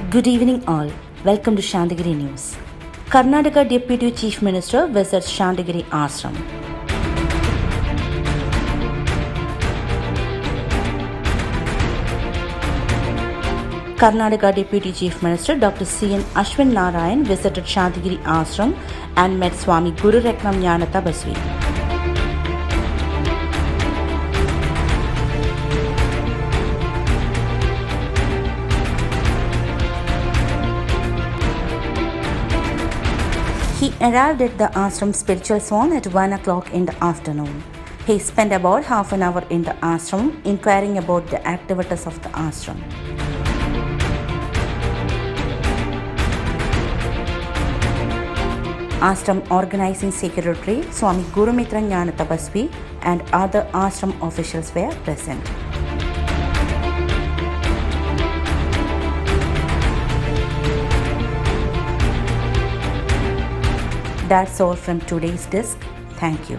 Good evening all. Welcome to Santhigiri News. Karnataka Deputy Chief Minister visits Santhigiri Ashram. Karnataka Deputy Chief Minister Dr.C.N Ashwat Narayan visited Santhigiri Ashram and met Swami Gururethnam Jnana Thapaswi. He arrived at the Ashram Spiritual Zone at 1 o'clock in the afternoon. He spent about half an hour in the ashram inquiring about the activities of the ashram. Ashram Organizing Secretary Swami Gurumithran Jnanathapaswi and other ashram officials were present. That's all from today's disc. Thank you.